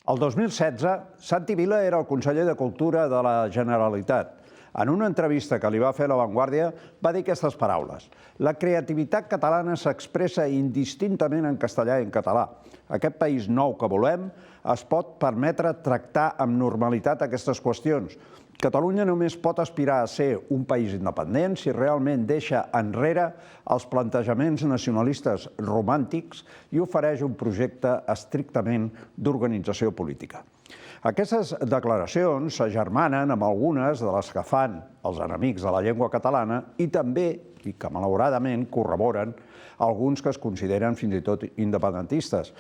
El 2016, Santi Vila era el conseller de Cultura de la Generalitat. En una entrevista que li va fer a La Vanguardia, va dir aquestes paraules. La creativitat catalana s'expressa indistintament en castellà i en català. Aquest país nou que volem es pot permetre tractar amb normalitat aquestes qüestions. Catalunya només pot aspirar a ser un país independent si realment deixa enrere els plantejaments nacionalistes romàntics i ofereix un projecte estrictament d'organització política. Aquestes declaracions s'agermanen amb algunes de les que fan els enemics de la llengua catalana i també, i que malauradament corroboren, alguns que es consideren fins i tot independentistes.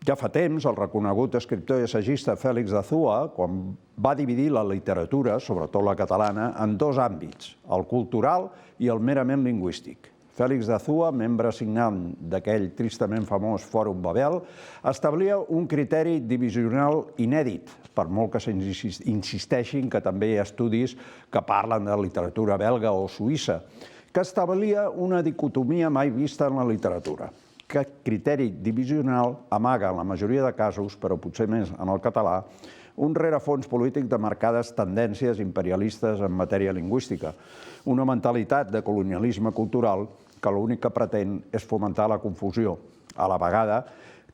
Ja fa temps, el reconegut escriptor i assagista Fèlix de Azúa, quan va dividir la literatura, sobretot la catalana, en dos àmbits, el cultural i el merament lingüístic. Fèlix de Azúa, membre signant d'aquell tristament famós Fòrum Babel, establia un criteri divisional inèdit, per molt que s'insisteixin que també hi ha estudis que parlen de literatura belga o suïssa, que establia una dicotomia mai vista en la literatura. Aquest criteri divisional amaga, en la majoria de casos, però potser més en el català, un rerefons polític de marcades tendències imperialistes en matèria lingüística, una mentalitat de colonialisme cultural que l'únic que pretén és fomentar la confusió, a la vegada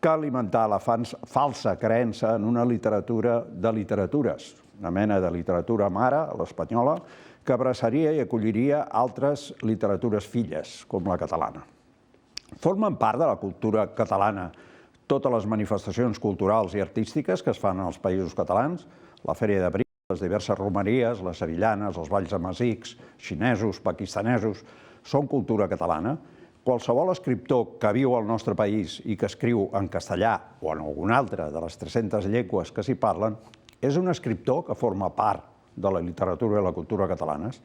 que alimentar la falsa creença en una literatura de literatures, una mena de literatura mare, l'espanyola, que abraçaria i acolliria altres literatures filles, com la catalana. Formen part de la cultura catalana totes les manifestacions culturals i artístiques que es fan als països catalans, la Fèria d'Abril, les diverses romeries, les sevillanes, els balls amazics, xinesos, pakistanesos, són cultura catalana. Qualsevol escriptor que viu al nostre país i que escriu en castellà o en alguna altra de les 300 llengües que s'hi parlen, és un escriptor que forma part de la literatura i la cultura catalanes.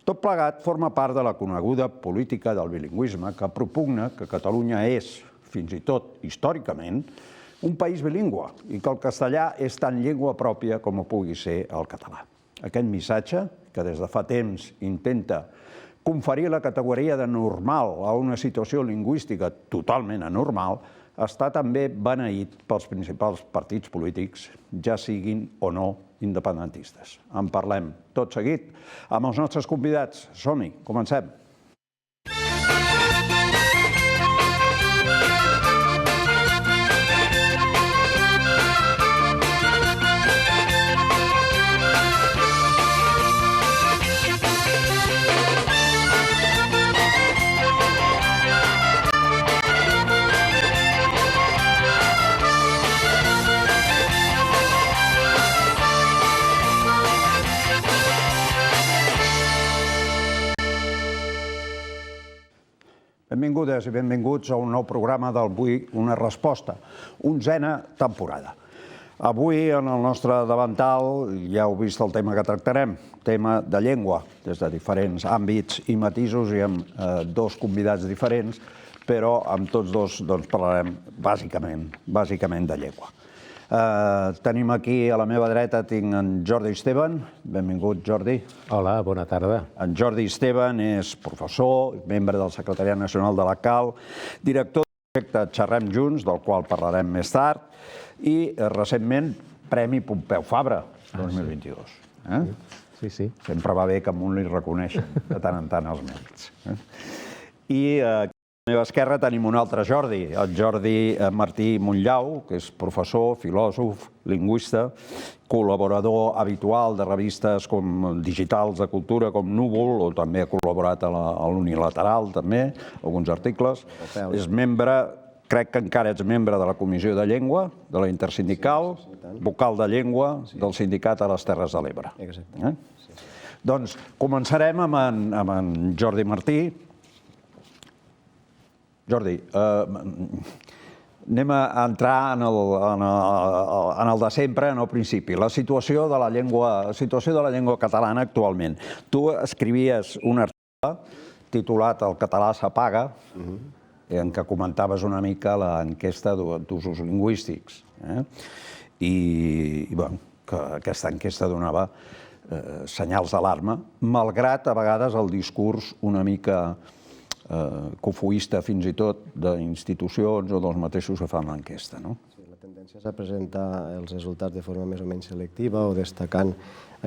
Tot plegat forma part de la coneguda política del bilingüisme que propugna que Catalunya és, fins i tot històricament, un país bilingüe i que el castellà és tan llengua pròpia com ho pugui ser el català. Aquest missatge, que des de fa temps intenta conferir la categoria de normal a una situació lingüística totalment anormal, està també beneït pels principals partits polítics, ja siguin o no independentistes. En parlem tot seguit amb els nostres convidats. Som-hi, comencem. Benvingudes i benvinguts a un nou programa del Avui una resposta, 11a temporada. Avui, en el nostre davantal, ja heu vist el tema que tractarem, tema de llengua, des de diferents àmbits i matisos i amb dos convidats diferents, però amb tots dos parlarem bàsicament de llengua. Tenim aquí a la meva dreta, tinc en Jordi Esteban. Benvingut, Jordi. Hola, bona tarda. En Jordi Esteban és professor, membre del Secretariat Nacional de la CAL, director del projecte Xerrem Junts, del qual parlarem més tard, i recentment Premi Pompeu Fabra 2022. Sí. Sempre va bé que a un li reconeixen de tant en tant els mèrits. I a la meva esquerra tenim un altre Jordi, el Jordi Martí Montllau, que és professor, filòsof, lingüista, col·laborador habitual de revistes digitals de cultura com Núvol, o també ha col·laborat a l'Unilateral, també, alguns articles. És membre, crec que encara ets membre de la Comissió de Llengua, de la Intersindical, vocal de llengua del Sindicat a les Terres de l'Ebre. Doncs començarem amb en Jordi Martí. Jordi, anem a entrar en el de sempre, en el principi, la situació de la llengua catalana actualment. Tu escrivies un article titulat El català s'apaga, en què comentaves una mica l'enquesta d'usos lingüístics. I que aquesta enquesta donava senyals d'alarma, malgrat a vegades el discurs una mica cofoista fins i tot d'institucions o dels mateixos que fan l'enquesta. La tendència és a presentar els resultats de forma més o menys selectiva o destacant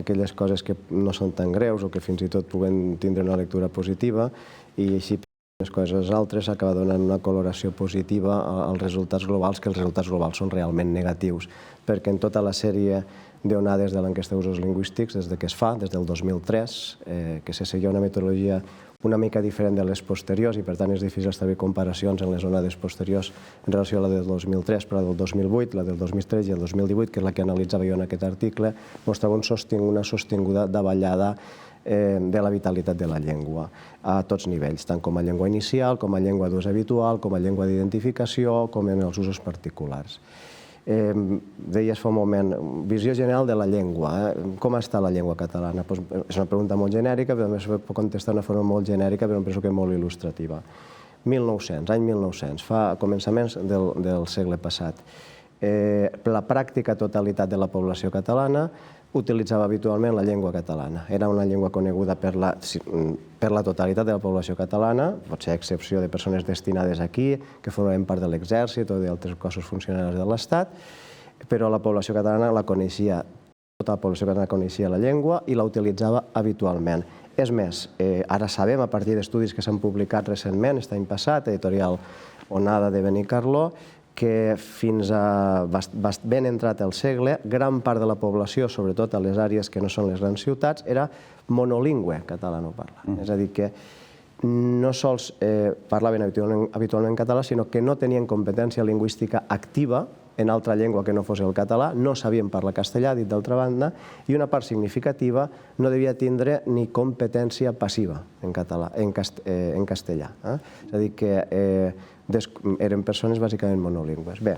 aquelles coses que no són tan greus o que fins i tot puguen tindre una lectura positiva i així les coses altres acaba donant una coloració positiva als resultats globals, que els resultats globals són realment negatius, perquè en tota la sèrie d'onades de l'enquesta d'usos lingüístics, des que es fa, des del 2003, que se seguia una metodologia una mica diferent de les posteriors i per tant és difícil establir comparacions en les onades posteriors en relació a la del 2003, però la del 2008, la del 2013 i el 2018, que és la que analitzava jo en aquest article, mostrava una sostinguda davallada de la vitalitat de la llengua a tots nivells, tant com a llengua inicial, com a llengua d'ús habitual, com a llengua d'identificació, com en els usos particulars. Deies fa un moment, visió general de la llengua. Com està la llengua catalana? És una pregunta molt genèrica, però també es pot contestar d'una forma molt genèrica, però em penso que molt il·lustrativa. 1900, any 1900, fa començaments del segle passat. La pràctica totalitat de la població catalana utilitzava habitualment la llengua catalana. Era una llengua coneguda per la totalitat de la població catalana, potser a excepció de persones destinades aquí, que formaven part de l'exèrcit o d'altres cossos funcionaris de l'Estat, però la població catalana la coneixia, tota la població catalana coneixia la llengua i la utilitzava habitualment. És més, ara sabem, a partir d'estudis que s'han publicat recentment, aquest any passat, editorial Onada de Benicarló, que fins a ben entrat el segle, gran part de la població, sobretot a les àrees que no són les grans ciutats, era monolingüe catalanoparlant. És a dir, que no sols parlaven habitualment català, sinó que no tenien competència lingüística activa en altra llengua que no fos el català, no sabien parlar castellà, dit d'altra banda, i una part significativa no devia tindre ni competència passiva en castellà. És a dir, que eren persones bàsicament monolingües. Bé,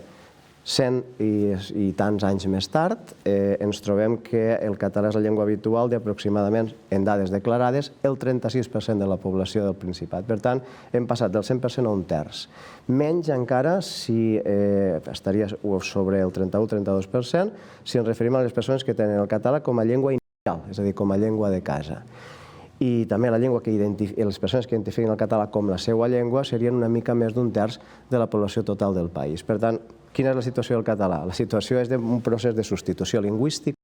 100 i tants anys més tard, ens trobem que el català és la llengua habitual d'aproximadament, en dades declarades, el 36% de la població del Principat. Per tant, hem passat del 100% a un terç. Menys encara si estaria sobre el 31-32% si ens referim a les persones que tenen el català com a llengua inicial, és a dir, com a llengua de casa. I també les persones que identifiquen el català com la seva llengua serien una mica més d'un terç de la població total del país. Per tant, quina és la situació del català? La situació és d'un procés de substitució lingüística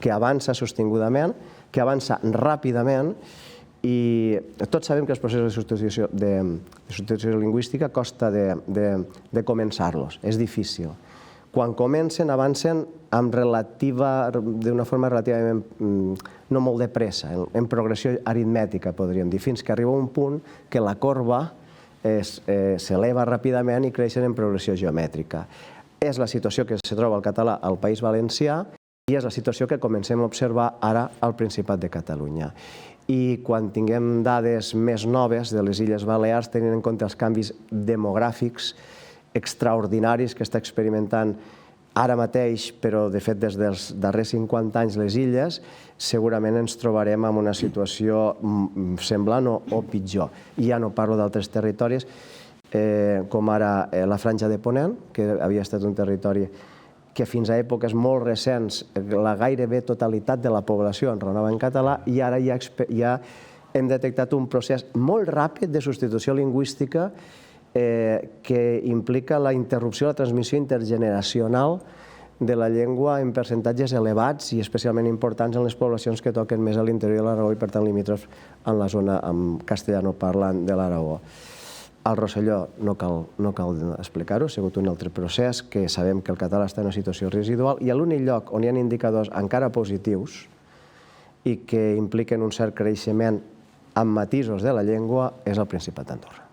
que avança sostingudament, que avança ràpidament, i tots sabem que els processos de substitució lingüística costa de començar-los, és difícil. Quan comencen, avancen d'una forma relativament no molt de pressa, en progressió aritmètica, podríem dir, fins que arriba un punt que la corba s'eleva ràpidament i creixen en progressió geomètrica. És la situació que se troba el català al País Valencià i és la situació que comencem a observar ara al Principat de Catalunya. I quan tinguem dades més noves de les Illes Balears, tenint en compte els canvis demogràfics extraordinaris que està experimentant ara mateix, però de fet des dels darrers 50 anys les illes, segurament ens trobarem en una situació semblant o pitjor. I ja no parlo d'altres territoris, com ara la Franja de Ponent, que havia estat un territori que fins a èpoques molt recents la gairebé totalitat de la població enraonava en català, i ara ja hem detectat un procés molt ràpid de substitució lingüística que implica la interrupció de la transmissió intergeneracional de la llengua en percentatges elevats i especialment importants en les poblacions que toquen més a l'interior de l'Aragó i per tant limítrofs en la zona castellanoparlant de l'Aragó. Al Rosselló no cal explicar-ho, ha sigut un altre procés que sabem que el català està en una situació residual i l'únic lloc on hi ha indicadors encara positius i que impliquen un cert creixement amb matisos de la llengua és el Principat d'Andorra.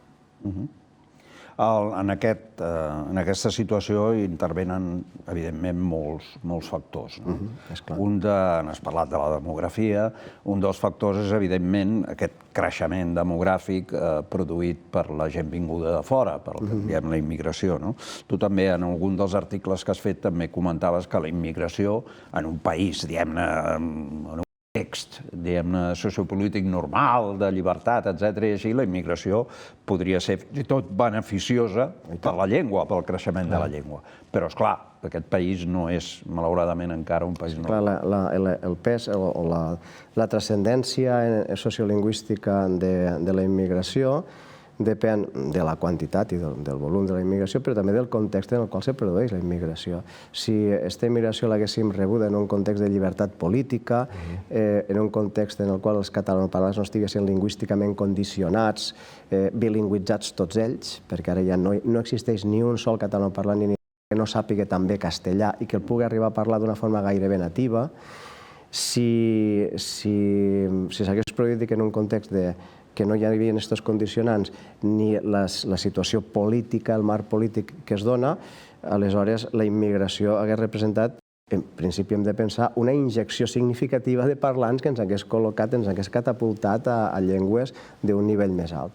En aquesta situació intervenen, evidentment, molts factors. N'has parlat de la demografia. Un dels factors és, evidentment, aquest creixement demogràfic produït per la gent vinguda de fora, per la immigració. Tu també, en algun dels articles que has fet, també comentaves que la immigració en un país, diguem-ne, en un context, diguem-ne, sociopolític normal, de llibertat, etc. I així la immigració podria ser fins i tot beneficiosa per la llengua, pel creixement de la llengua. Però, esclar, aquest país no és, malauradament, encara un país normal. El pes o la transcendència sociolingüística de la immigració depèn de la quantitat i del volum de la immigració, però també del context en el qual se produeix la immigració. Si aquesta immigració l'haguéssim rebuda en un context de llibertat política, en un context en el qual els catalanoparlants no estiguessin lingüísticament condicionats, bilingüitzats tots ells, perquè ara ja no existeix ni un sol catalanoparlant ni que no sàpiga també castellà i que el pugui arribar a parlar d'una forma gairebé nativa, si s'hagués produït en un context que no hi havia aquests condicionants ni la situació política, el marc polític que es dona, aleshores la immigració hagués representat, en principi hem de pensar, una injecció significativa de parlants que ens hagués col·locat, ens hagués catapultat a llengües d'un nivell més alt.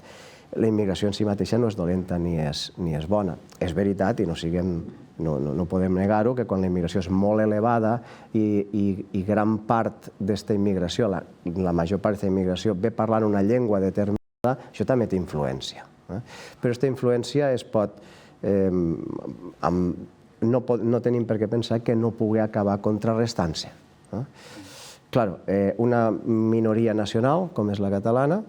La immigració en si mateixa no és dolenta ni és bona. És veritat, i no podem negar-ho, que quan la immigració és molt elevada i gran part d'aquesta immigració, la major part d'aquesta immigració ve parlant una llengua determinada, això també té influència. Però aquesta influència es pot... No tenim per què pensar que no pugui acabar contrarrestant-se. Clar, una minoria nacional, com és la catalana,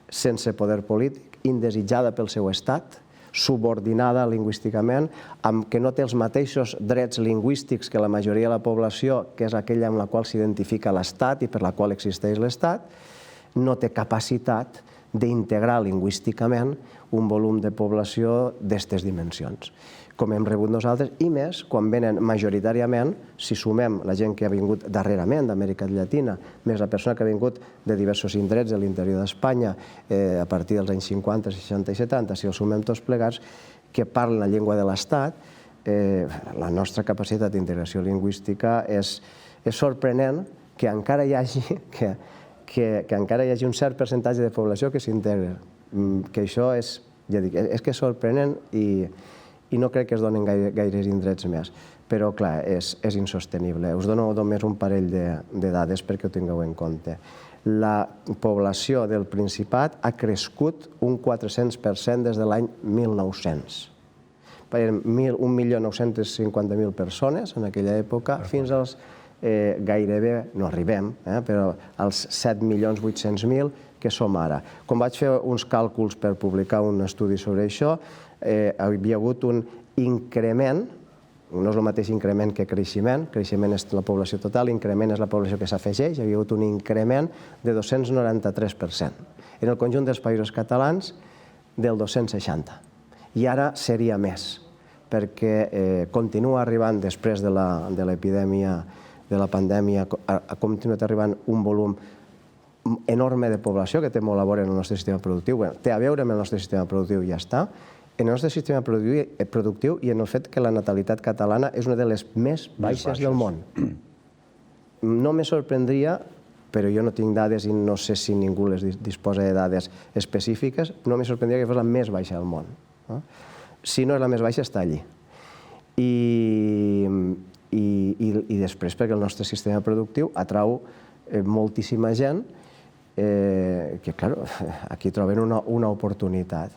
sense poder polític, indesitjada pel seu estat, subordinada lingüísticament, que no té els mateixos drets lingüístics que la majoria de la població, que és aquella amb la qual s'identifica l'Estat i per la qual existeix l'Estat, no té capacitat d'integrar lingüísticament un volum de població d'aquestes dimensions, com hem rebut nosaltres, i més quan venen majoritàriament, si sumem la gent que ha vingut darrerament d'Amèrica Llatina, més la persona que ha vingut de diversos indrets de l'interior d'Espanya a partir dels anys 50, 60 i 70, si els sumem tots plegats, que parlen la llengua de l'Estat, la nostra capacitat d'integració lingüística és sorprenent que encara hi hagi un cert percentatge de població que s'integra. Que això és sorprenent i no crec que es donen gaires indrets més. Però, clar, és insostenible. Us dono només un parell de dades perquè ho tingueu en compte. La població del Principat ha crescut un 400% des de l'any 1900. 1.950.000 persones en aquella època, fins als gairebé, no arribem, però als 7.800.000 que som ara. Quan vaig fer uns càlculs per publicar un estudi sobre això, hi havia hagut un increment, no és el mateix increment que creixement és la població total, increment és la població que s'afegeix, hi havia hagut un increment de 293%. En el conjunt dels països catalans, del 260%. I ara seria més, perquè continua arribant, després de l'epidèmia, de la pandèmia, ha continuat arribant un volum enorme de població que té molt a veure amb el nostre sistema productiu. Té a veure amb el nostre sistema productiu i ja està. En el nostre sistema productiu i en el fet que la natalitat catalana és una de les més baixes del món. No me sorprendria, però jo no tinc dades i no sé si ningú les disposa de dades específiques, no me sorprendria que fos la més baixa del món. Si no és la més baixa, està allí. I després perquè el nostre sistema productiu atrau moltíssima gent que, clar, aquí troben una oportunitat.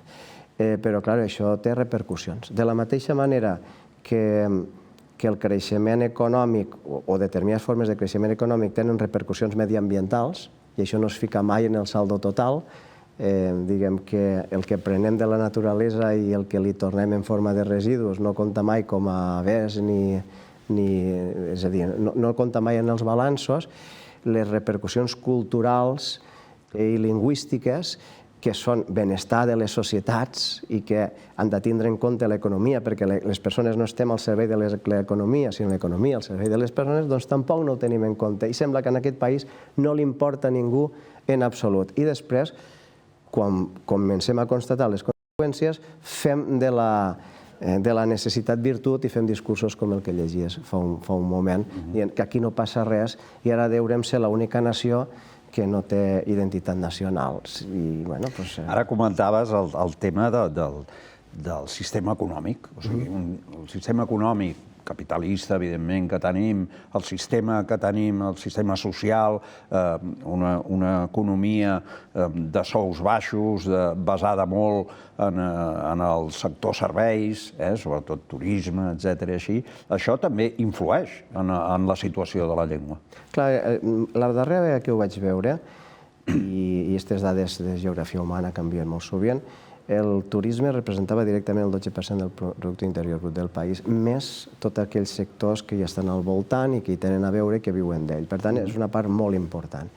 Però, clar, això té repercussions. De la mateixa manera que el creixement econòmic o determinades formes de creixement econòmic tenen repercussions mediambientals, i això no es fica mai en el saldo total, diguem que el que prenem de la naturalesa i el que li tornem en forma de residus no compta mai com a béns és a dir, no compta mai en els balanços, les repercussions culturals i lingüístiques que són benestar de les societats i que han de tindre en compte l'economia, perquè les persones no estem al servei de l'economia, sinó l'economia al servei de les persones, doncs tampoc no ho tenim en compte. I sembla que en aquest país no li importa a ningú en absolut. I després, quan comencem a constatar les conseqüències, fem de la necessitat virtut i fem discursos com el que llegies fa un moment, dient que aquí no passa res i ara deurem ser l'única nació que no té identitat nacional. Ara comentaves el tema del sistema econòmic. O sigui, el sistema econòmic capitalista, evidentment, que tenim, el sistema que tenim, el sistema social, una economia de sous baixos, basada molt en el sector serveis, sobretot turisme, etc. Això també influeix en la situació de la llengua. Clar, la darrera vegada que ho vaig veure, i aquestes dades de geografia humana canvien molt sovint, el turisme representava directament el 12% del producte interior brut del país, més tots aquells sectors que hi estan al voltant i que hi tenen a veure i que viuen d'ell. Per tant, és una part molt important.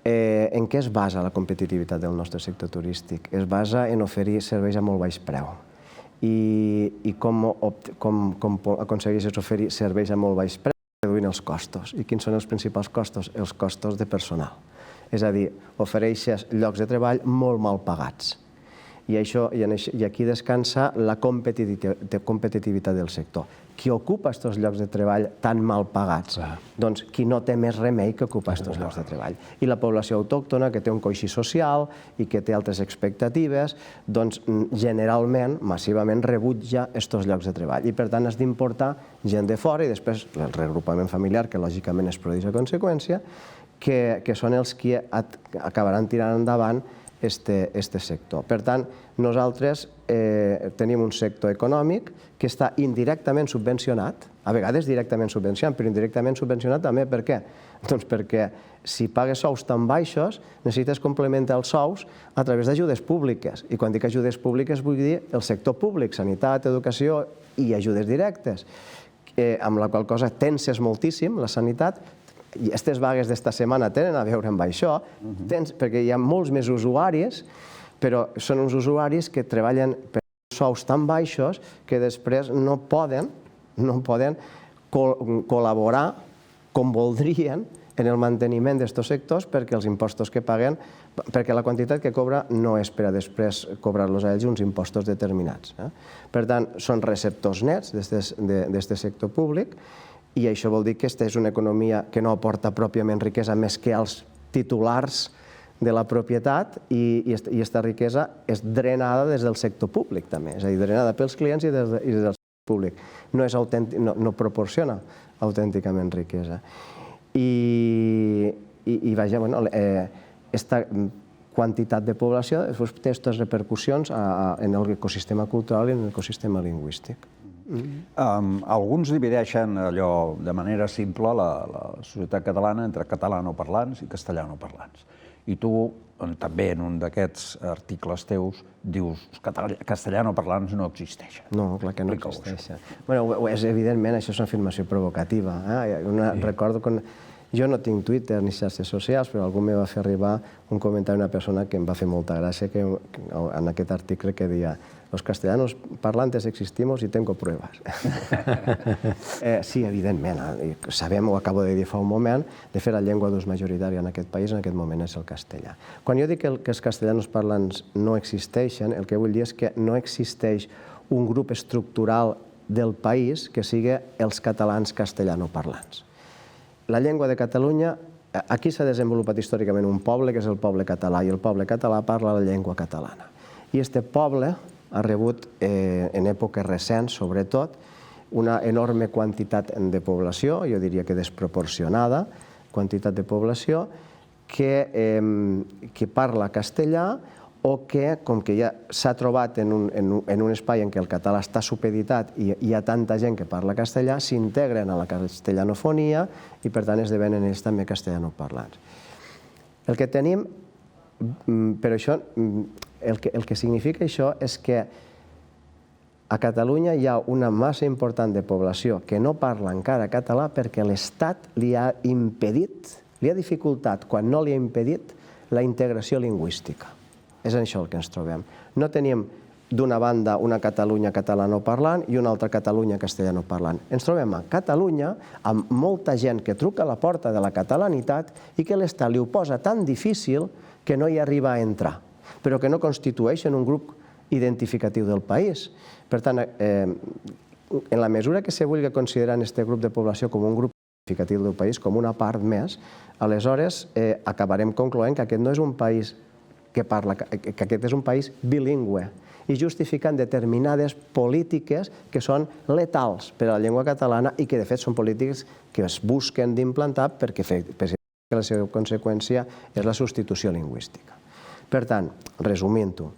En què es basa la competitivitat del nostre sector turístic? Es basa en oferir serveis a molt baix preu. I com aconsegueixes oferir serveis a molt baix preu? Reduint els costos. I quins són els principals costos? Els costos de personal. És a dir, ofereixes llocs de treball molt mal pagats. I aquí descansa la competitivitat del sector. Qui ocupa aquests llocs de treball tan mal pagats? Doncs qui no té més remei que ocupar aquests llocs de treball. I la població autòctona, que té un coixí social i que té altres expectatives, doncs generalment, massivament, rebutja aquests llocs de treball. I per tant has d'importar gent de fora i després el reagrupament familiar, que lògicament es produeix a conseqüència, que són els que acabaran tirant endavant este sector. Per tant, nosaltres tenim un sector econòmic que està indirectament subvencionat, a vegades directament subvencionat, però indirectament subvencionat també. Per què? Doncs perquè si pagues sous tan baixos, necessites complementar els sous a través d'ajudes públiques. I quan dic ajudes públiques vull dir el sector públic, sanitat, educació i ajudes directes, amb la qual cosa tenses moltíssim la sanitat. I aquestes vagues d'esta setmana tenen a veure amb això, perquè hi ha molts més usuaris, però són uns usuaris que treballen per sous tan baixos que després no poden col·laborar com voldrien en el manteniment d'aquests sectors perquè els impostos que paguen, perquè la quantitat que cobra no és per a després cobrar-los a ells uns impostos determinats. Per tant, són receptors nets d'aquest sector públic. I això vol dir que aquesta és una economia que no aporta pròpiament riquesa més que als titulars de la propietat i aquesta riquesa és drenada des del sector públic també, és a dir, drenada pels clients i des del sector públic. No proporciona autènticament riquesa. I vaja, aquesta quantitat de població té aquestes repercussions en l'ecosistema cultural i en l'ecosistema lingüístic. Alguns divideixen allò de manera simple la societat catalana entre catalanoparlants i castellanoparlants. I tu, també en un d'aquests articles teus, dius que castellanoparlants no existeixen. No, clar que no existeixen. Evidentment, això és una afirmació provocativa. Recordo que jo no tinc Twitter ni xarxes socials, però algú me va fer arribar un comentari d'una persona que em va fer molta gràcia en aquest article que deia «Los castellanos parlantes existimos y tengo pruebas». Sí, evidentment, sabem, ho acabo de dir fa un moment, de fer la llengua d'ús majoritària en aquest país en aquest moment és el castellà. Quan jo dic que els castellanos parlants no existeixen, el que vull dir és que no existeix un grup estructural del país que sigui els catalans castellanoparlants. La llengua de Catalunya, aquí s'ha desenvolupat històricament un poble que és el poble català i el poble català parla la llengua catalana. I aquest poble ha rebut, en èpoques recents sobretot, una enorme quantitat de població, jo diria que desproporcionada quantitat de població, que parla castellà o que, com que ja s'ha trobat en un espai en què el català està supeditat i hi ha tanta gent que parla castellà, s'integren a la castellanofonia i, per tant, esdevenen ells també castellanoparlants. El que tenim, però això, el que significa això és que a Catalunya hi ha una massa important de població que no parla encara català perquè l'Estat li ha impedit, li ha dificultat, quan no li ha impedit, la integració lingüística. És això el que ens trobem. No tenim d'una banda una Catalunya catalanoparlant i una altra Catalunya castellanoparlant. Ens trobem a Catalunya amb molta gent que truca a la porta de la catalanitat i que l'Estat li ho posa tan difícil que no hi arriba a entrar, però que no constitueixen un grup identificatiu del país. Per tant, en la mesura que se vulgui considerar aquest grup de població com un grup identificatiu del país, com una part més, aleshores acabarem concloent que aquest no és un país que aquest és un país bilingüe i justificant determinades polítiques que són letals per a la llengua catalana i que, de fet, són polítiques que es busquen d'implantar perquè la seva conseqüència és la substitució lingüística. Per tant, resumint-ho,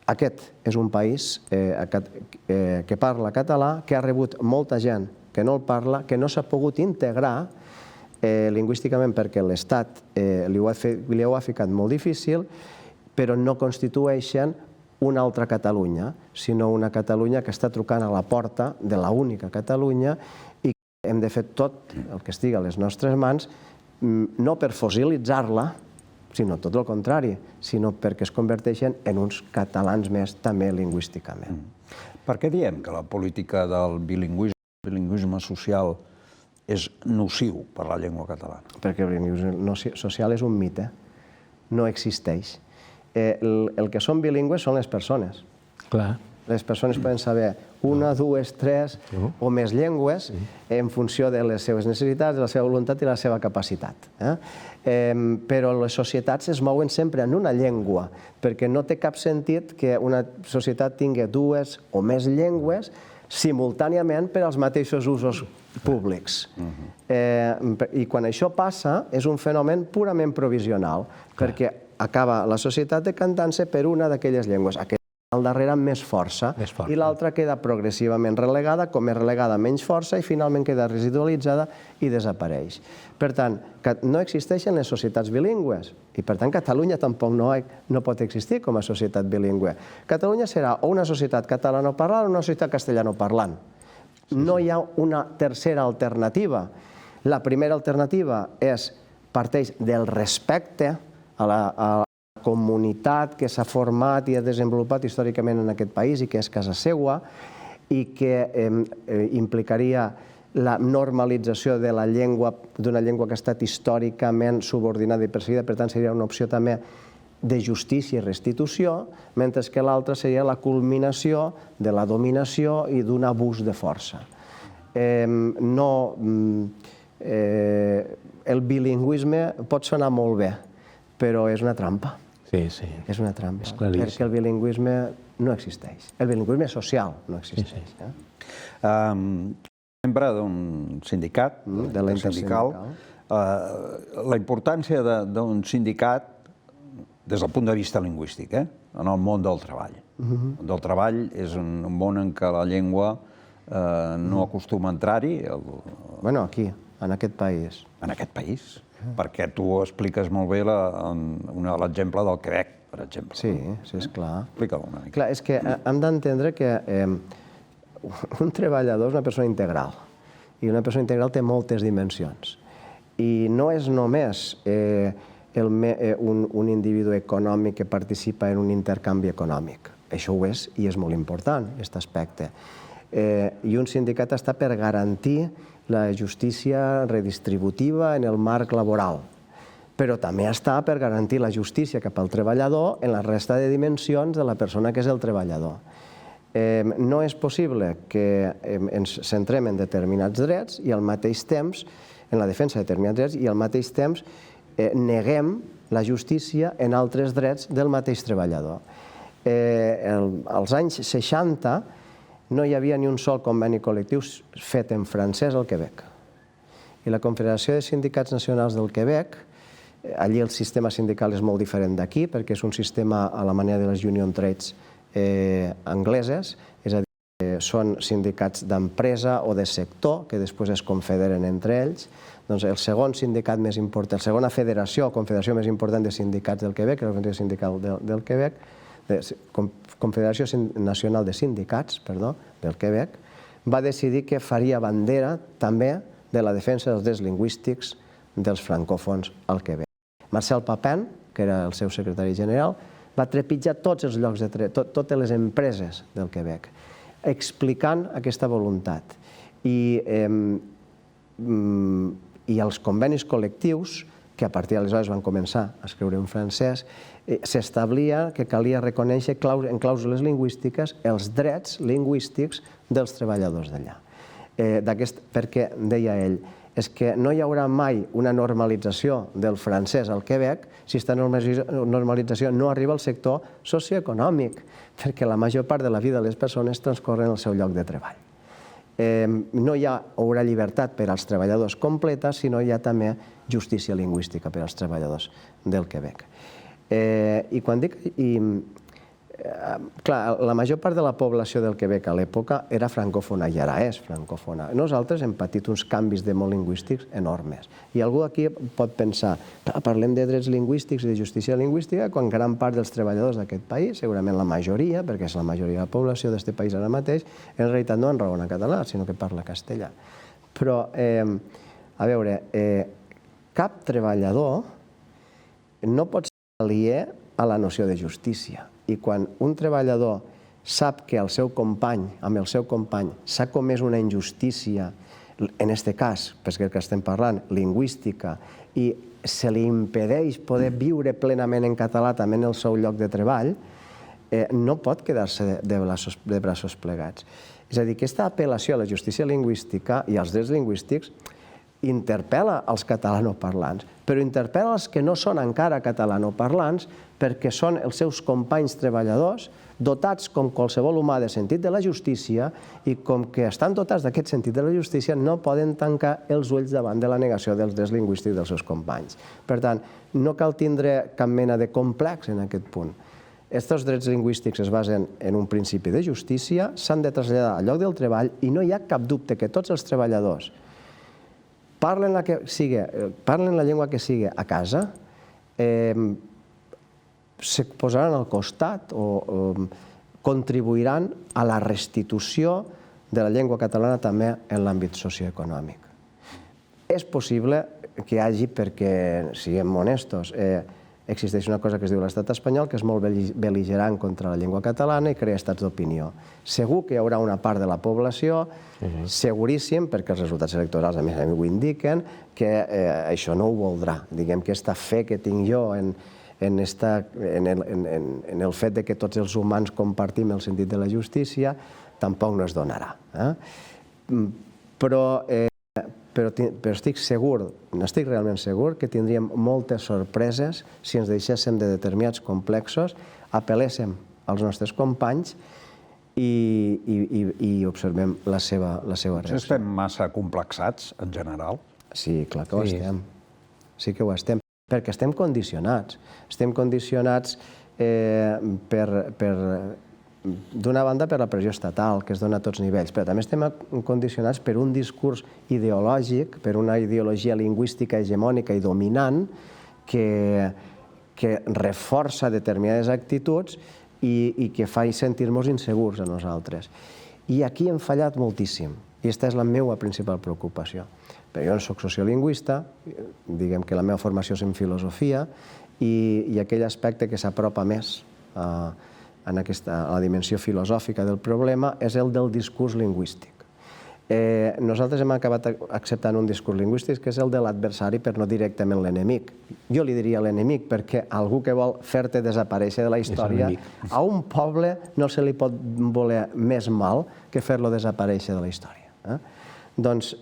aquest és un país que parla català, que ha rebut molta gent que no el parla, que no s'ha pogut integrar lingüísticament perquè l'Estat li ho ha ficat molt difícil, però no constitueixen una altra Catalunya, sinó una Catalunya que està trucant a la porta de l'única Catalunya i hem de fer tot el que estigui a les nostres mans, no per fossilitzar-la, sinó tot el contrari, sinó perquè es converteixen en uns catalans més també lingüísticament. Per què diem que la política del bilingüisme social és nociu per la llengua catalana? Perquè el bilingüisme social és un mite, no existeix. El que són bilingües són les persones. Clar. Les persones poden saber una, dues, tres o més llengües en funció de les seves necessitats, de la seva voluntat i la seva capacitat. Però les societats es mouen sempre en una llengua, perquè no té cap sentit que una societat tingui dues o més llengües simultàniament per als mateixos usos públics. I quan això passa és un fenomen purament provisional, perquè acaba la societat decantant-se per una d'aquelles llengües. Al darrere amb més força, i l'altra queda progressivament relegada, com és relegada menys força, i finalment queda residualitzada i desapareix. Per tant, no existeixen les societats bilingües, i per tant Catalunya tampoc no pot existir com a societat bilingüe. Catalunya serà o una societat catalanoparlant o una societat castellanoparlant. No hi ha una tercera alternativa. La primera alternativa parteix del respecte a la comunitat que s'ha format i ha desenvolupat històricament en aquest país i que és casa seua i que implicaria la normalització de la llengua, d'una llengua que ha estat històricament subordinada i perseguida, per tant seria una opció també de justícia i restitució, mentre que l'altra seria la culminació de la dominació i d'un abús de força. El bilingüisme pot sonar molt bé, però és una trampa. Sí, sí. És una trampa, claríssim. perquè el bilingüisme no existeix. El bilingüisme social no existeix. Membre d'un sindicat, de la intersindical. La importància d'un sindicat des del punt de vista lingüístic, en el món del treball. El del treball és un món en què la llengua no acostuma a entrar-hi. Bueno, aquí, en aquest país. En aquest país? Perquè tu expliques molt bé l'exemple del Quebec, per exemple. Sí, és clar. Explica-ho una mica. Clar, és que hem d'entendre que un treballador és una persona integral, i una persona integral té moltes dimensions. I no és només un individu econòmic que participa en un intercanvi econòmic. Això ho és, i és molt important, aquest aspecte. I un sindicat està per garantir la justícia redistributiva en el marc laboral, però també està per garantir la justícia cap al treballador en la resta de dimensions de la persona que és el treballador. No és possible que ens centrem en determinats drets i al mateix temps, en la defensa de determinats drets, i al mateix temps neguem la justícia en altres drets del mateix treballador. Als anys 60 no hi havia ni un sol conveni col·lectiu fet en francès al Quebec. I la Confederació de Sindicats Nacionals del Quebec, allí el sistema sindical és molt diferent d'aquí, perquè és un sistema a la manera de les union trades angleses, és a dir, són sindicats d'empresa o de sector que després es confederen entre ells. Doncs el segon sindicat més important, la segona federació o confederació més important de sindicats del Quebec, la Confederació Sindical del Quebec, Confederació Nacional de Sindicats, del Quebec, va decidir que faria bandera també de la defensa dels drets lingüístics dels francòfons al Quebec. Marcel Papin, que era el seu secretari general, va trepitjar tots els llocs de treball, totes les empreses del Quebec, explicant aquesta voluntat. I els convenis col·lectius, que a partir d'aleshores van començar a escriure en francès, s'establia que calia reconèixer en clàusules lingüístiques els drets lingüístics dels treballadors d'allà. Perquè, deia ell, és que no hi haurà mai una normalització del francès al Quebec si aquesta normalització no arriba al sector socioeconòmic, perquè la major part de la vida de les persones transcorre en el seu lloc de treball. No hi haurà llibertat per als treballadors completa, sinó hi ha també justícia lingüística per als treballadors del Quebec. I quan dic Clar, la major part de la població del Quebec a l'època era francòfona i ara és francòfona. Nosaltres hem patit uns canvis de molt lingüístics enormes. I algú aquí pot pensar, parlem de drets lingüístics i de justícia lingüística quan gran part dels treballadors d'aquest país, segurament la majoria, perquè és la majoria de la població d'aquest país ara mateix, en realitat no enraona català, sinó que parla castellà. Però, a veure, cap treballador no pot ser aliè a la noció de justícia. I quan un treballador sap que el seu company, amb el seu company, s'ha comès una injustícia, en aquest cas, perquè que estem parlant, lingüística, i se li impedeix poder viure plenament en català també en el seu lloc de treball, no pot quedar-se de braços plegats. És a dir, aquesta apel·lació a la justícia lingüística i als drets lingüístics interpel·la els catalanoparlants, però interpel·la els que no són encara catalanoparlants perquè són els seus companys treballadors dotats com qualsevol humà de sentit de la justícia i com que estan dotats d'aquest sentit de la justícia no poden tancar els ulls davant de la negació dels drets lingüístics dels seus companys. Per tant, no cal tindre cap mena de complex en aquest punt. Aquests drets lingüístics es basen en un principi de justícia, s'han de traslladar al lloc del treball i no hi ha cap dubte que tots els treballadors parlen la llengua que sigui a casa, se posaran al costat o contribuiran a la restitució de la llengua catalana també en l'àmbit socioeconòmic. És possible que hi hagi, perquè siguem honestos, existeix una cosa que es diu l'estat espanyol, que és molt bel·ligerant contra la llengua catalana i crea estats d'opinió. Segur que hi haurà una part de la població, seguríssim, perquè els resultats electorals a mi ho indiquen, que això no ho voldrà. Diguem que aquesta fe que tinc jo en el fet que tots els humans compartim el sentit de la justícia, tampoc no es donarà. Però estic segur, n'estic realment segur, que tindríem moltes sorpreses si ens deixéssim de determinats complexos, apel·léssim als nostres companys i observem la seva reacció. Estem massa complexats, en general? Sí, clar que ho estem. Sí que ho estem. Perquè estem condicionats. Estem condicionats d'una banda per la pressió estatal, que es dona a tots nivells, però també estem condicionats per un discurs ideològic, per una ideologia lingüística hegemònica i dominant que reforça determinades actituds i que fa sentir-nos insegurs a nosaltres. I aquí hem fallat moltíssim, i aquesta és la meva principal preocupació. Però jo no soc sociolingüista, diguem que la meva formació és en filosofia, i aquell aspecte que s'apropa més a la dimensió filosòfica del problema és el del discurs lingüístic. Nosaltres hem acabat acceptant un discurs lingüístic que és el de l'adversari, per no directament l'enemic. Jo li diria l'enemic perquè algú que vol fer-te desaparèixer de la història, a un poble no se li pot voler més mal que fer-lo desaparèixer de la història. Doncs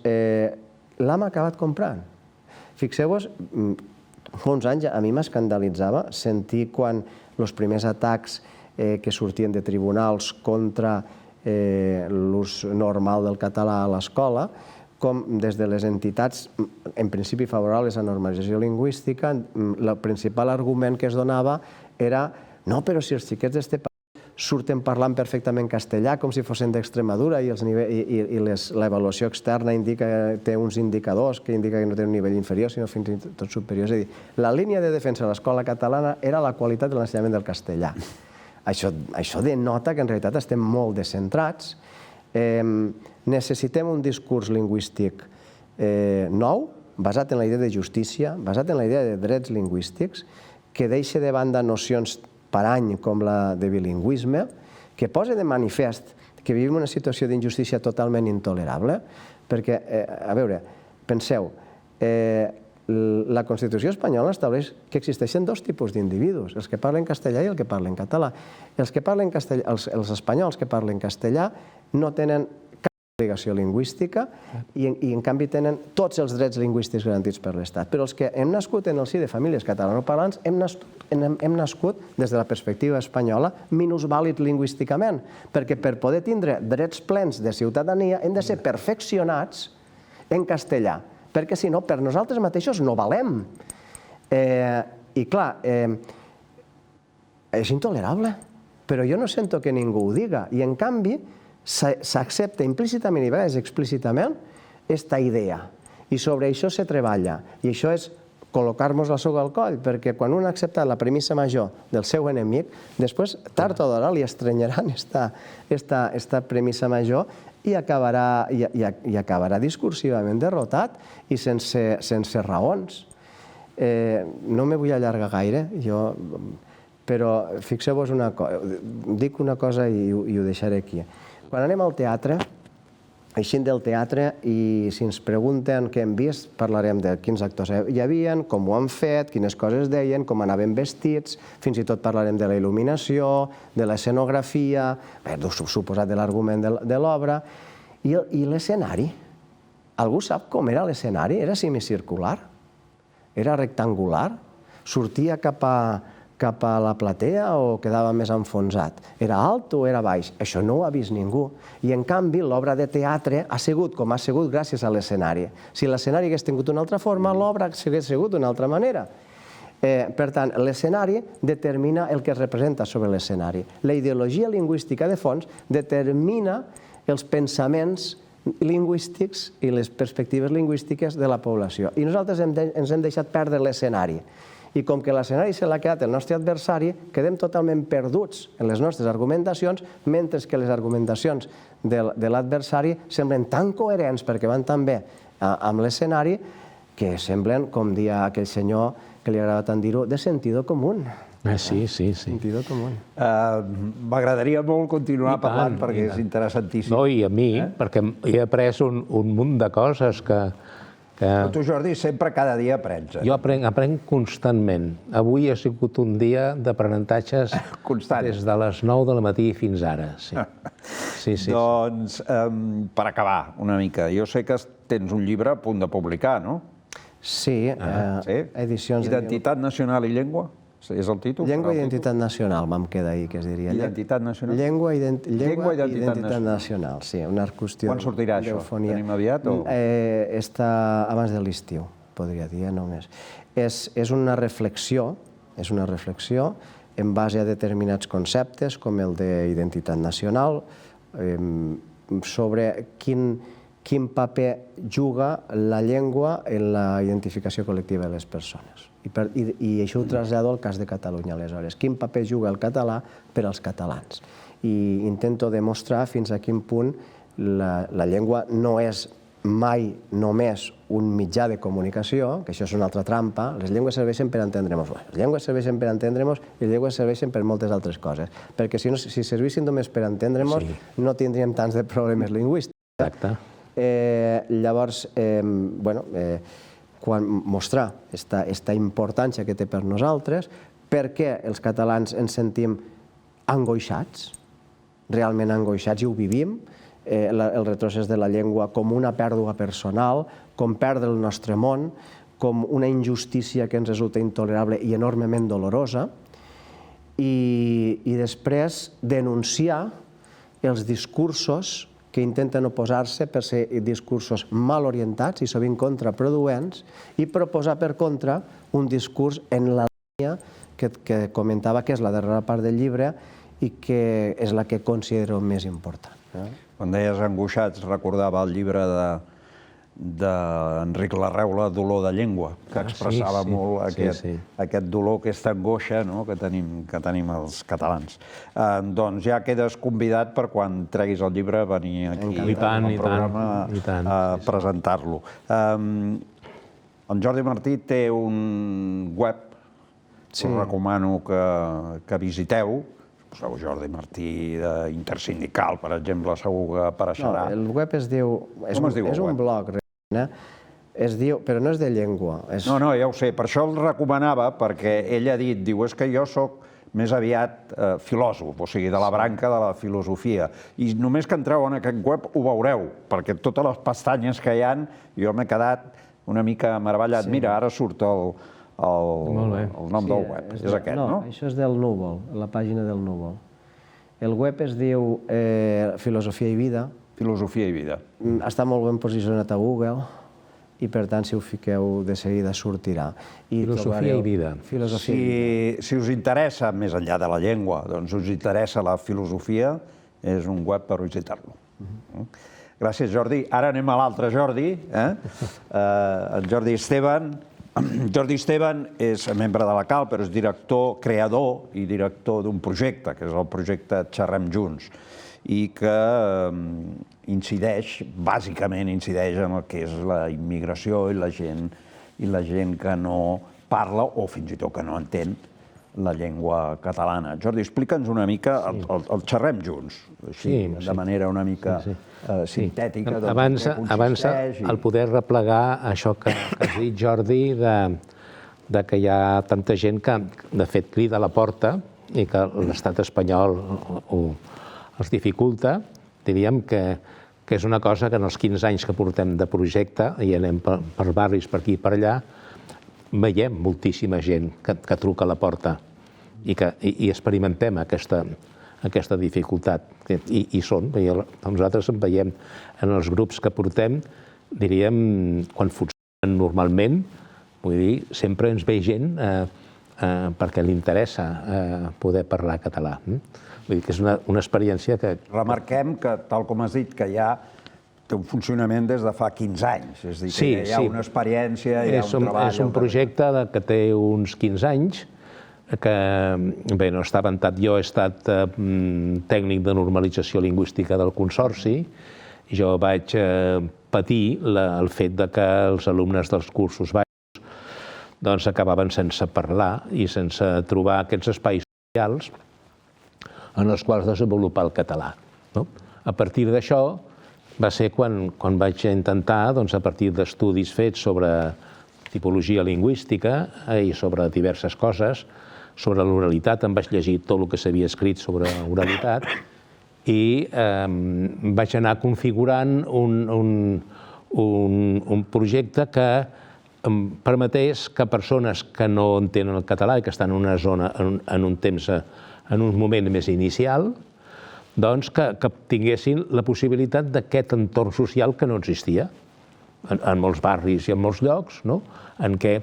l'hem acabat comprant. Fixeu-vos, fa uns anys a mi m'escandalitzava sentir quan els primers atacs que sortien de tribunals contra l'ús normal del català a l'escola, com des de les entitats, en principi favorables a la normalització lingüística, el principal argument que es donava era no, però si els xiquets d'este país surten parlant perfectament castellà com si fossin d'Extremadura i l'avaluació externa té uns indicadors que indica que no té un nivell inferior, sinó fins i tot superior. És a dir, la línia de defensa de l'escola catalana era la qualitat de l'ensenyament del castellà. Això denota que en realitat estem molt descentrats. Necessitem un discurs lingüístic nou, basat en la idea de justícia, basat en la idea de drets lingüístics, que deixi de banda nocions parany com la de bilingüisme, que posa de manifest que vivim una situació d'injustícia totalment intolerable, perquè, a veure, penseu, la Constitució espanyola estableix que existeixen dos tipus d'individus, els que parlen castellà i els que parlen català. Els espanyols que parlen castellà no tenen cap obligació lingüística i en canvi tenen tots els drets lingüístics garantits per l'Estat. Però els que hem nascut en el si de famílies catalanoparlants hem nascut des de la perspectiva espanyola minusvàlids lingüísticament, perquè per poder tindre drets plens de ciutadania hem de ser perfeccionats en castellà, perquè si no, per nosaltres mateixos no valem. I clar, és intolerable. però jo no sento que ningú ho diga. I, en canvi, s'accepta implícitament i a vegades explícitament aquesta idea. I sobre això se treballa. I això és col·locar-nos la soga al coll, perquè quan un ha acceptat la premissa major del seu enemic, després, tard o d'hora, li estrenyaran esta premissa major i acabarà discursivament derrotat i sense raons. No me vull allargar gaire, però fixeu-vos una cosa, dic una cosa i ho deixaré aquí. Quan anem al teatre, eixim del teatre i si ens pregunten què hem vist, parlarem de quins actors hi havia, com ho han fet, quines coses deien, com anaven vestits, fins i tot parlarem de la il·luminació, de l'escenografia, suposat de l'argument de l'obra, i l'escenari. Algú sap com era l'escenari? Era semicircular? Era rectangular? Sortia cap a la platea o quedava més enfonsat? Era alt o era baix? Això no ho ha vist ningú. I, en canvi, l'obra de teatre ha sigut com ha sigut gràcies a l'escenari. Si l'escenari hagués tingut una altra forma, l'obra hagués sigut d'una altra manera. Per tant, l'escenari determina el que es representa sobre l'escenari. La ideologia lingüística de fons determina els pensaments lingüístics i les perspectives lingüístiques de la població. I nosaltres ens hem deixat perdre l'escenari. I com que l'escenari se l'ha quedat el nostre adversari, quedem totalment perduts en les nostres argumentacions, mentre que les argumentacions de l'adversari semblen tan coherents perquè van tan bé amb l'escenari que semblen, com dia aquell senyor que li agrada tant dir-ho, de sentido común. Sí. Sentido común. M'agradaria molt continuar parlant perquè és interessantíssim. No, i a mi, perquè he après un munt de coses que... Tu, Jordi, sempre cada dia aprens. Jo aprenc constantment. Avui ha sigut un dia d'aprenentatges des de les 9 del matí fins ara. Sí. Doncs, per acabar una mica, jo sé que tens un llibre a punt de publicar, no? Sí, edicions... Identitat nacional i llengua? És el títol? Llengua i identitat nacional, vam quedar ahir, que es diria. Identitat nacional? Llengua i identitat nacional, sí. Una qüestió... Quan sortirà això? Tenim aviat o...? Està abans de l'estiu, podria dir, només. És una reflexió en base a determinats conceptes, com el d'identitat nacional, sobre quin paper juga la llengua en la identificació col·lectiva de les persones. I això ho trasllado al cas de Catalunya, aleshores. Quin paper juga el català per als catalans? I intento demostrar fins a quin punt la llengua no és mai només un mitjà de comunicació, que això és una altra trampa. Les llengües serveixen per entendre-nos. Les llengües serveixen per entendre-nos i les llengües serveixen per moltes altres coses. Perquè si servissin només per entendre-nos, no tindríem tants de problemes lingüístics. Exacte. Llavors, quan mostrar aquesta importància que té per nosaltres, perquè els catalans ens sentim angoixats, realment angoixats, i ho vivim, el retrocés de la llengua com una pèrdua personal, com perdre el nostre món, com una injustícia que ens resulta intolerable i enormement dolorosa, i després denunciar els discursos que intenten oposar-se per ser discursos mal orientats i sovint contraproduents, i proposar per contra un discurs en la línia que comentava, que és la darrera part del llibre i que és la que considero més important. Quan deies angoixats, recordava el llibre d'Enric Larreula, Dolor de llengua, que expressava molt aquest dolor, aquesta angoixa que tenim els catalans. Doncs ja quedes convidat per quan treguis el llibre a venir aquí al programa a presentar-lo. En Jordi Martí té un web, us recomano que visiteu. Poseu Jordi Martí d'Intersindical, per exemple, segur que apareixerà. El web es diu... És un blog, es diu, però no és de llengua. No, ja ho sé, per això el recomanava, perquè ell ha dit, diu, és que jo sóc més aviat filòsof, o sigui, de la branca de la filosofia. I només que entreu en aquest web ho veureu, perquè totes les pestanyes que hi ha, jo m'he quedat una mica meravellat. Mira, ara surt el nom del web, és aquest, no? No, això és del Núvol, la pàgina del Núvol. El web es diu Filosofia i vida. Filosofia i vida. Està molt ben posicionat a Google i per tant, si ho fiqueu de seguida sortirà. Filosofia i vida. Si us interessa, més enllà de la llengua, doncs us interessa la filosofia, és un web per visitar-lo. Gràcies, Jordi. Ara anem a l'altre Jordi, el Jordi Esteban. Jordi Esteban és membre de la CAL, però és director, creador i director d'un projecte, que és el projecte Xerrem Junts, i que incideix, bàsicament incideix en el que és la immigració i la gent que no parla o fins i tot que no entén la llengua catalana. Jordi, explica'ns una mica el Xerrem Junts, així, de manera una mica sintètica. Abans el poder replegar això que has dit, Jordi, que hi ha tanta gent que, de fet, crida a la porta i que l'estat espanyol els dificulta, diríem que és una cosa que en els 15 anys que portem de projecte, i anem per barris per aquí i per allà, veiem moltíssima gent que truca a la porta i experimentem aquesta dificultat. I són, nosaltres en veiem en els grups que portem, diríem, quan funcionen normalment, vull dir, sempre ens ve gent perquè li interessa poder parlar català. Vull dir que és una experiència que... Remarquem que, tal com has dit, que ja té un funcionament des de fa 15 anys. És a dir, que hi ha una experiència, hi ha un treball... És un projecte que té uns 15 anys, que, bé, no està avançat. Jo he estat tècnic de normalització lingüística del Consorci, i jo vaig patir el fet que els alumnes dels cursos baixos acabaven sense parlar i sense trobar aquests espais socials en els quals desenvolupar el català. A partir d'això va ser quan vaig intentar, a partir d'estudis fets sobre tipologia lingüística i sobre diverses coses, sobre l'oralitat, em vaig llegir tot el que s'havia escrit sobre oralitat i vaig anar configurant un projecte que em permetés que persones que no entenen el català i que estan en una zona, en un temps, en un moment més inicial, doncs que tinguessin la possibilitat d'aquest entorn social que no existia en molts barris i en molts llocs, en què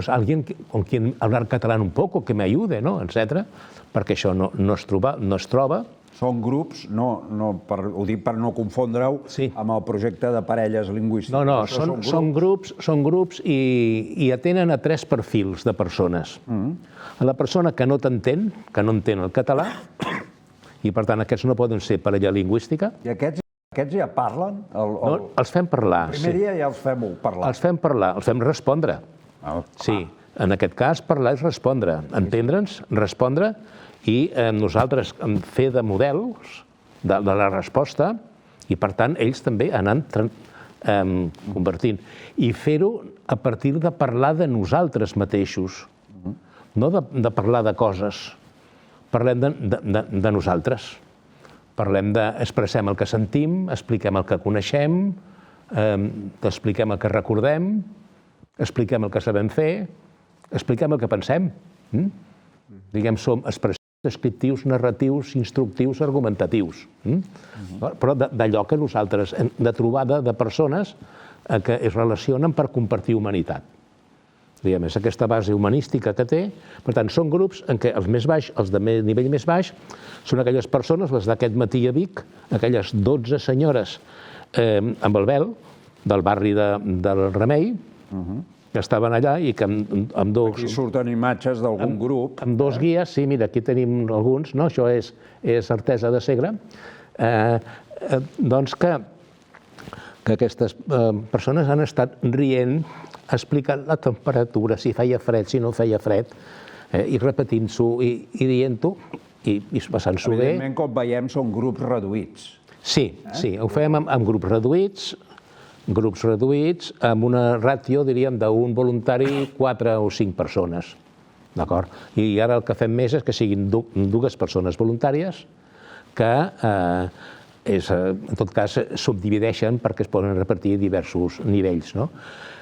alguien con quien hablar catalán un poco, que me ayude, etc. Perquè això no es troba. Són grups, ho dic per no confondre-ho amb el projecte de parelles lingüístiques. No, són grups i atenen a 3 perfils de persones. A la persona que no t'entén, que no entén el català, i per tant aquests no poden ser parella lingüística. I aquests ja parlen? Els fem parlar. El primer dia ja els fem parlar. Els fem parlar, els fem respondre. Sí, en aquest cas parlar és respondre, entendre'ns, respondre, i nosaltres fer de models de la resposta i, per tant, ells també anant convertint. I fer-ho a partir de parlar de nosaltres mateixos, no de parlar de coses. Parlem de nosaltres. Expressem el que sentim, expliquem el que coneixem, expliquem el que recordem, expliquem el que sabem fer, expliquem el que pensem. Diguem, som expressius, descriptius, narratius, instructius, argumentatius. Però d'allò que nosaltres hem de trobar de persones que es relacionen per compartir humanitat. Diguem, és aquesta base humanística que té. Per tant, són grups en què els més baix, els de nivell més baix, són aquelles persones, les d'aquest matí a Vic, aquelles 12 senyores amb el vel del barri del Remei, que estaven allà i que amb dos... Aquí surten imatges d'algun grup. Amb 2 guies, sí, mira, aquí tenim alguns, això és Artesa de Segre, doncs que aquestes persones han estat rient, explicant la temperatura, si feia fred, si no feia fred, i repetint-s'ho i dient-ho i passant-s'ho bé. Evidentment, com veiem, són grups reduïts. Sí, ho fem amb grups reduïts, amb una ràtio, diríem, d'un voluntari 4 o 5 persones. D'acord? I ara el que fem més és que siguin 2 persones voluntàries que, en tot cas, subdivideixen perquè es poden repartir diversos nivells.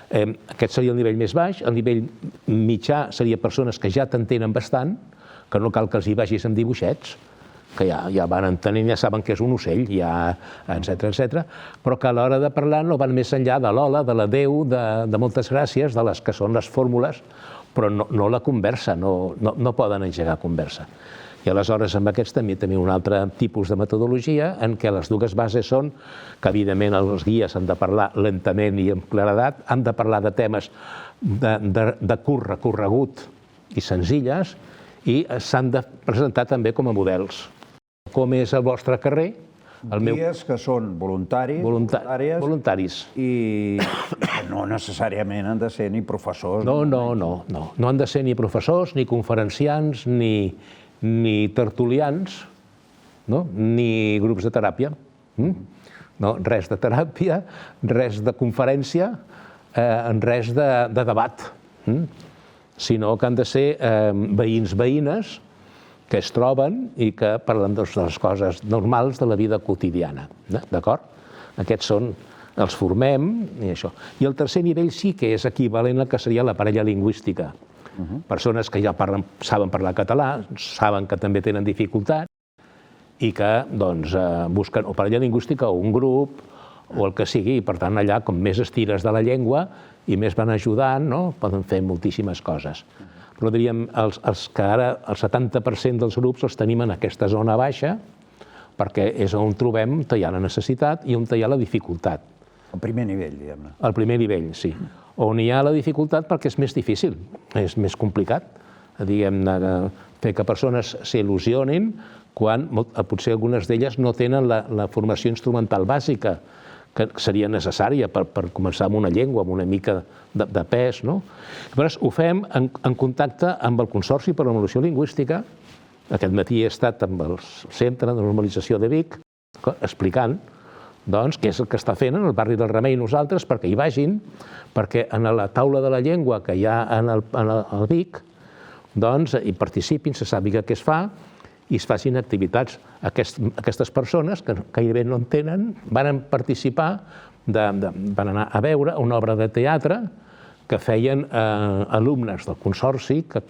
Aquest seria el nivell més baix. El nivell mitjà seria persones que ja t'entenen bastant, que no cal que els hi vagis amb dibuixets, que ja van entenent, ja saben que és un ocell, etc. Però que a l'hora de parlar no van més enllà de l'hola, de l'adeu, de moltes gràcies, de les que són les fórmules, però no la conversa, no poden engegar conversa. I aleshores amb aquests també un altre tipus de metodologia en què les dues bases són que evidentment els guies han de parlar lentament i amb claredat, han de parlar de temes de curt recorregut i senzilles i s'han de presentar també com a models. Com és el vostre carrer? Guies que són voluntaris, voluntaris. I no necessàriament han de ser ni professors. No han de ser ni professors, ni conferenciants, ni tertulians, ni grups de teràpia. No, res de teràpia, res de conferència, res de debat, sinó que han de ser veïns, veïnes, que es troben i que parlen de les coses normals de la vida quotidiana. D'acord? Aquests són, els formem i això. I el tercer nivell sí que és equivalent al que seria la parella lingüística. Persones que ja saben parlar català, saben que també tenen dificultats i que busquen o parella lingüística o un grup o el que sigui. Per tant, allà, com més estires de la llengua i més van ajudant, poden fer moltíssimes coses. Però diríem que ara el 70% dels grups els tenim en aquesta zona baixa perquè és on trobem on hi ha la necessitat i on hi ha la dificultat. El primer nivell, diguem-ne. El primer nivell, sí. On hi ha la dificultat perquè és més difícil, és més complicat. Diguem-ne, fer que persones s'il·lusionin quan potser algunes d'elles no tenen la formació instrumental bàsica que seria necessària per començar amb una llengua, amb una mica de pes. Llavors, ho fem en contacte amb el Consorci per a l'Evolució Lingüística. Aquest matí he estat amb el Centre de Normalització de Vic, explicant què és el que està fent en el barri del Remei nosaltres perquè hi vagin, perquè en la taula de la llengua que hi ha al Vic hi participin, se sàpiga què es fa i es facin activitats. Aquestes persones, que gairebé no en tenen, van participar, van anar a veure una obra de teatre que feien alumnes del Consorci que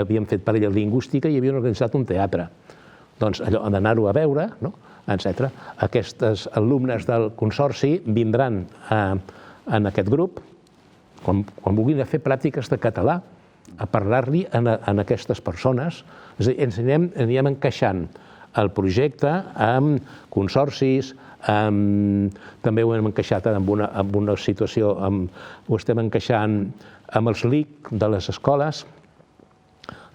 havien fet parella lingüística i havien organitzat un teatre. Doncs allò, d'anar-ho a veure, etc. Aquestes alumnes del Consorci vindran en aquest grup, quan vulguin fer pràctiques de català, a parlar-li a aquestes persones. És a dir, ens anirem encaixant el projecte amb consorcis, també ho hem encaixat amb una situació, ho estem encaixant amb els LIC de les escoles,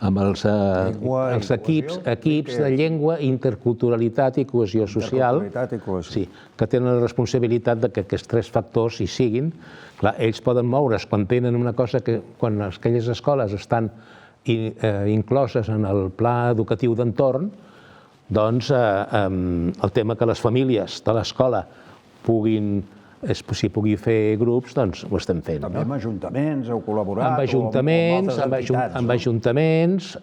amb els equips de llengua, interculturalitat i cohesió social, que tenen la responsabilitat que aquests tres factors hi siguin. Clar, ells poden moure's quan tenen una cosa que, quan aquelles escoles estan incloses en el pla educatiu d'entorn, doncs el tema que les famílies de l'escola puguin fer grups, doncs ho estem fent. També amb ajuntaments heu col·laborat? Amb ajuntaments,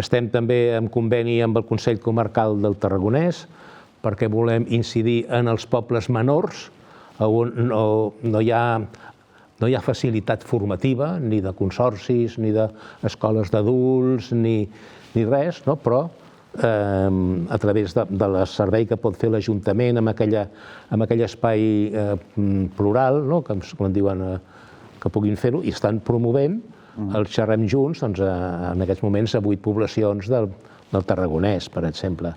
estem també en conveni amb el Consell Comarcal del Tarragonès perquè volem incidir en els pobles menors on no hi ha facilitat formativa, ni de consorcis, ni d'escoles d'adults, ni res, però a través del servei que pot fer l'Ajuntament amb aquell espai plural, com en diuen, que puguin fer-ho, i estan promovent el Xerrem Junts en aquests moments a 8 poblacions del Tarragonès, per exemple.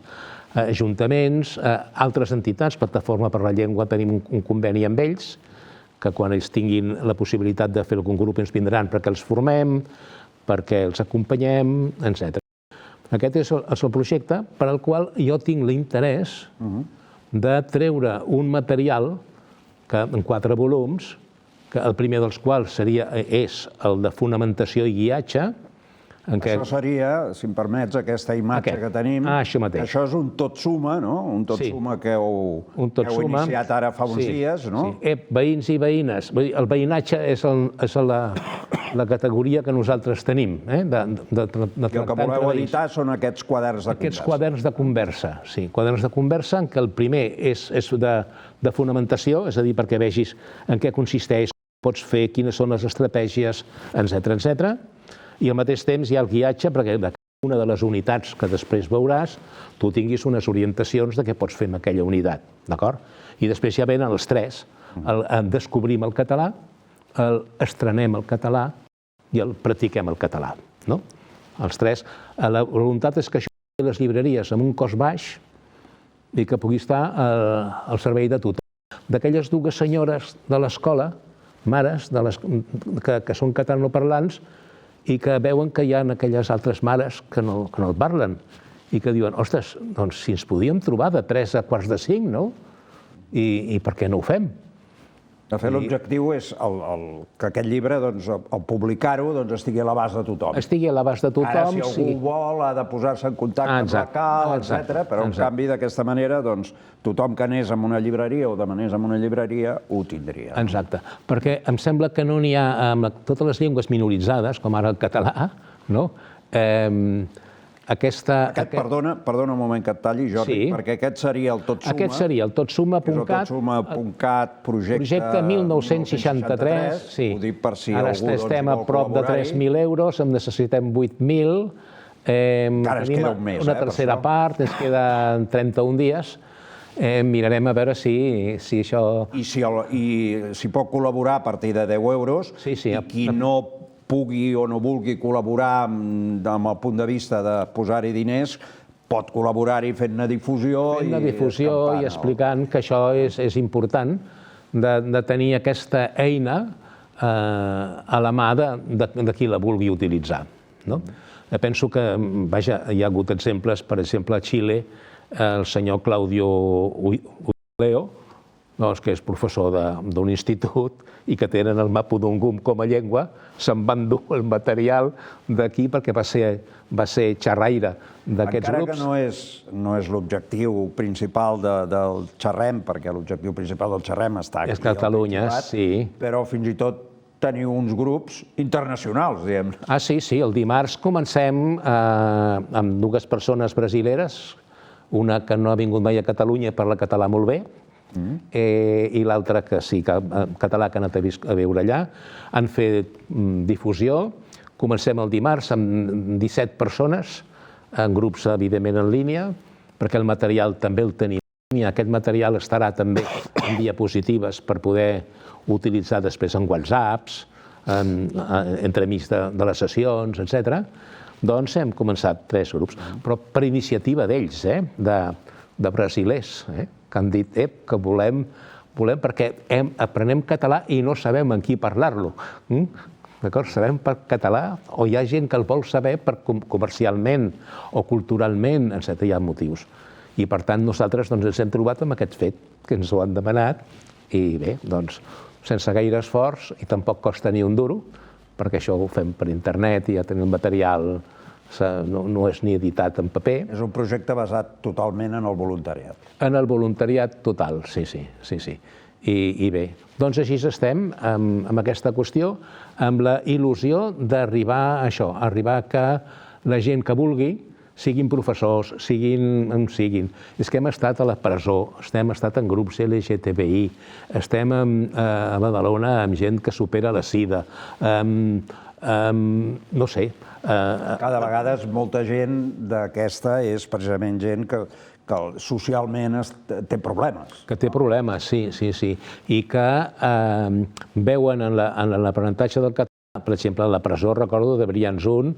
Ajuntaments, altres entitats, Plataforma per la Llengua, tenim un conveni amb ells, que quan ells tinguin la possibilitat de fer algun grup ens vindran perquè els formem, perquè els acompanyem, etc. Aquest és el projecte per al qual jo tinc l'interès de treure un material en 4 volums, el primer dels quals és el de fonamentació i guiatge. Això seria, si em permets, aquesta imatge que tenim. Això mateix. Això és un tot suma, no? Un tot suma que heu iniciat ara fa uns dies, no? Sí, veïns i veïnes. El veïnatge és la categoria que nosaltres tenim. I el que voleu editar són aquests quaderns de conversa. Aquests quaderns de conversa, sí. Quaderns de conversa en què el primer és de fonamentació, és a dir, perquè vegis en què consisteix, pots fer, quines són les estratègies, etc. I al mateix temps hi ha el guiatge, perquè una de les unitats que després veuràs, tu tinguis unes orientacions de què pots fer amb aquella unitat, d'acord? I després ja venen els tres. Descobrim el català, estrenem el català i el practiquem el català, no? Els tres. La voluntat és que això a les llibreries amb un cost baix i que pugui estar al servei de tothom. D'aquelles dues senyores de l'escola, mares que són catalanoparlants, i que veuen que hi ha aquelles altres mares que no el parlen i que diuen, ostres, doncs si ens podíem trobar de 3 a quarts de 5, no? I per què no ho fem? De fet, l'objectiu és que aquest llibre, al publicar-ho, estigui a l'abast de tothom. Estigui a l'abast de tothom. Ara, si algú vol, ha de posar-se en contacte amb la CAL, etc. Però, en canvi, d'aquesta manera, tothom que anés a una llibreria o demanés a una llibreria ho tindria. Exacte. Perquè em sembla que no n'hi ha amb totes les llengües minoritzades, com ara el català, no? Perdona un moment que et talli, Jordi, perquè aquest seria el Tot Suma. Aquest seria el totsuma.cat. Totsuma.cat, projecte 1963. Sí. Ho dic per si algú vol col·laborar-hi. Ara estem a prop de 3.000 euros, en necessitem 8.000. Encara ens queda un mes, una tercera part, ens queden 31 dies. Mirarem a veure si això... I si pot col·laborar a partir de 10 euros, i qui no pugui o no vulgui col·laborar amb el punt de vista de posar-hi diners, pot col·laborar-hi fent-ne difusió. Fent-ne difusió i explicant que això és important, de tenir aquesta eina a la mà de qui la vulgui utilitzar. Penso que, vaja, hi ha hagut exemples, per exemple, a Xile, el senyor Claudio Uleo, que és professor d'un institut i que tenen el mapudungum com a llengua, se'n van dur el material d'aquí perquè va ser xerraire d'aquests grups. Encara que no és l'objectiu principal del xerrem, perquè l'objectiu principal del xerrem està aquí. És Catalunya, sí. Però fins i tot teniu uns grups internacionals, diguem. Sí, el dimarts comencem amb dues persones brasileres, una que no ha vingut mai a Catalunya i parla català molt bé, i l'altra que sí, català, que ha anat a viure allà. Han fet difusió. Comencem el dimarts amb 17 persones, en grups, evidentment, en línia, perquè el material també el tenim en línia. Aquest material estarà també en diapositives per poder utilitzar després en WhatsApps, entremig de les sessions, etc. Doncs hem començat 3 grups, però per iniciativa d'ells, de brasilers, que han dit que volem perquè aprenem català i no sabem amb qui parlar-lo. D'acord? Sabem per català o hi ha gent que el vol saber comercialment o culturalment, etc. Hi ha motius. I per tant nosaltres ens hem trobat amb aquest fet, que ens ho han demanat, i bé, doncs sense gaire esforç i tampoc costa ni un duro, perquè això ho fem per internet i ja tenim material, no és ni editat en paper. És un projecte basat totalment en el voluntariat. En el voluntariat total, sí. I bé, doncs així estem amb aquesta qüestió, amb la il·lusió d'arribar a això, arribar que la gent que vulgui, siguin professors, siguin. És que hem estat a la presó, hem estat en grups LGTBI, estem a Badalona amb gent que supera la sida, no sé. Cada vegada molta gent d'aquesta és precisament gent que socialment té problemes. Que té problemes, sí. I que veuen en l'aprenentatge del català, per exemple, a la presó, recordo, de Brians-1,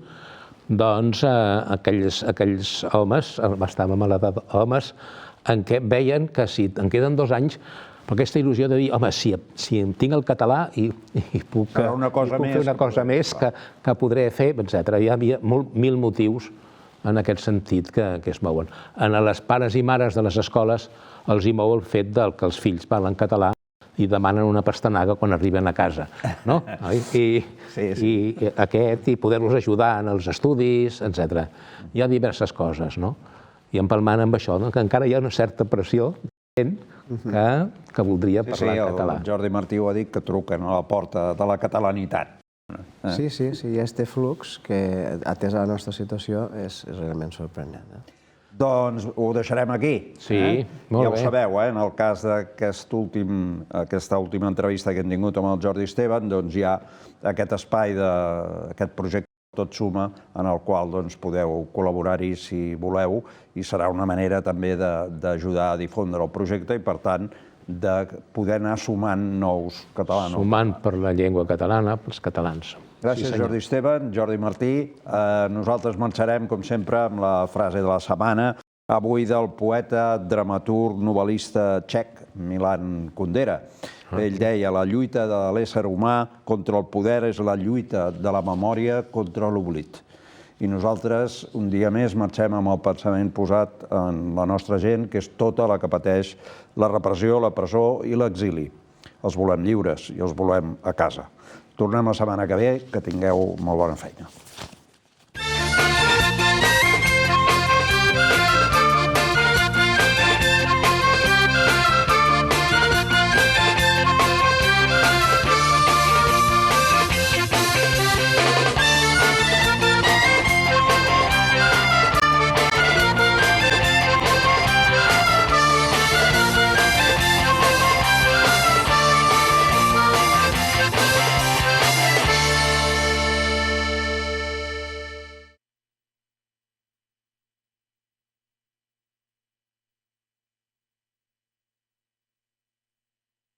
doncs aquells homes, estàvem a l'edat d'homes, en què veien que si en queden 2 anys, per aquesta il·lusió de dir, home, si tinc el català i puc fer una cosa més que podré fer, etc. Hi havia 1.000 motius en aquest sentit que es mouen. A les pares i mares de les escoles els hi mou el fet que els fills parlen català i demanen una pastanaga quan arriben a casa, no? I poder-los ajudar en els estudis, etc. Hi ha diverses coses, no? I empalmant amb això, que encara hi ha una certa pressió que voldria parlar català. Sí, el Jordi Martí ho ha dit, que truquen a la porta de la catalanitat. Sí, hi ha aquest flux que, atès a la nostra situació, és realment sorprenent. Doncs ho deixarem aquí. Sí, molt bé. Ja ho sabeu, en el cas d'aquesta última entrevista que hem tingut amb el Jordi Esteban, doncs hi ha aquest espai, aquest projecte Tot Suma, en el qual podeu col·laborar-hi si voleu, i serà una manera també d'ajudar a difondre el projecte i, per tant, de poder anar sumant nous catalans. Sumant per la llengua catalana, pels catalans. Gràcies, Jordi Esteban, Jordi Martí. Nosaltres marxarem, com sempre, amb la frase de la setmana, avui del poeta, dramaturg, novel·lista txec, Milan Kundera. Ell deia: la lluita de l'ésser humà contra el poder és la lluita de la memòria contra l'oblit. I nosaltres, un dia més, marxem amb el pensament posat en la nostra gent, que és tota la que pateix la repressió, la presó i l'exili. Els volem lliures i els volem a casa. Tornem la setmana que ve, que tingueu molt bona feina.